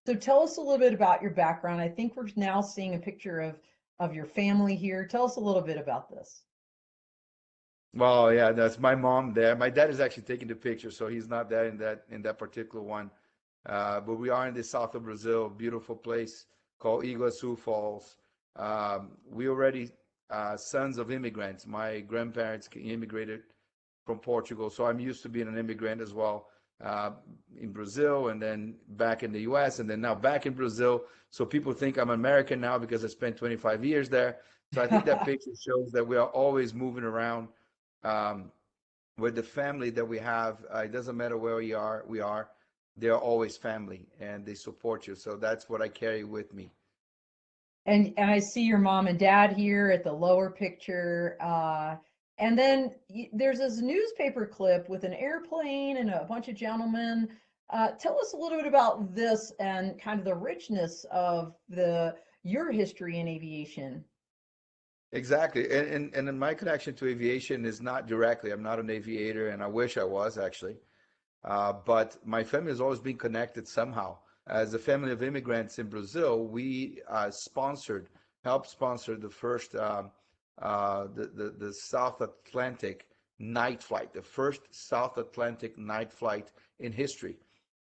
So tell us a little bit about your background. I think we're now seeing a picture of your family here. Tell us a little bit about this. Well, yeah, that's my mom there. My dad is actually taking the picture, so he's not there in that particular one. But we are in the south of Brazil, beautiful place called Iguaçu Falls. We already sons of immigrants. My grandparents immigrated from Portugal, so I'm used to being an immigrant as well, uh, in Brazil, and then back in the U.S., and then now back in Brazil. So people think I'm American now because I spent 25 years there. So I think that picture shows that we are always moving around, um, with the family that we have. It doesn't matter where we are, they're always family and they support you. So that's what I carry with me. And I see your mom and dad here at the lower picture. And then there's this newspaper clip with an airplane and a bunch of gentlemen. Tell us a little bit about this and kind of the richness of the your history in aviation. Exactly. And then my connection to aviation is not directly. I'm not an aviator, and I wish I was actually. But my family has always been connected somehow. As a family of immigrants in Brazil, we helped sponsor the first, the South Atlantic night flight, the first South Atlantic night flight in history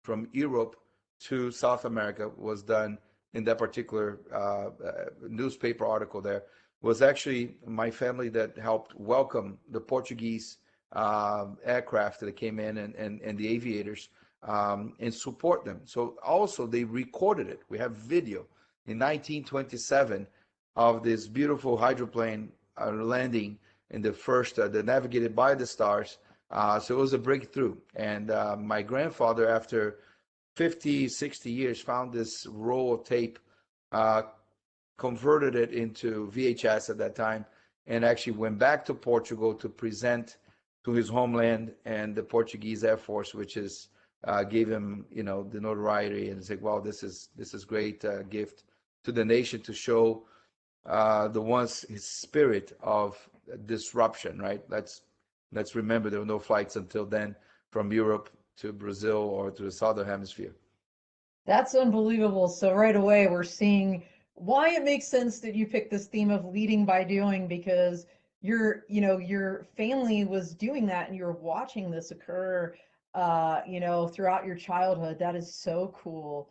from Europe to South America was done in that particular newspaper article. There was actually my family that helped welcome the Portuguese aircraft that came in, and the aviators, and support them. So also they recorded it. We have video in 1927 of this beautiful hydroplane landing in the first, the navigated by the stars. So it was a breakthrough. And my grandfather, after 50, 60 years, found this roll of tape, uh, converted it into VHS at that time, and actually went back to Portugal to present to his homeland and the Portuguese Air Force, which is, gave him, the notoriety, and said, "Wow, this is great gift to the nation to show the one's his spirit of disruption." Right? Let's remember there were no flights until then from Europe to Brazil or to the southern hemisphere. That's unbelievable. So right away we're seeing why it makes sense that you picked this theme of leading by doing, because your family was doing that and you're watching this occur throughout your childhood. That is so cool.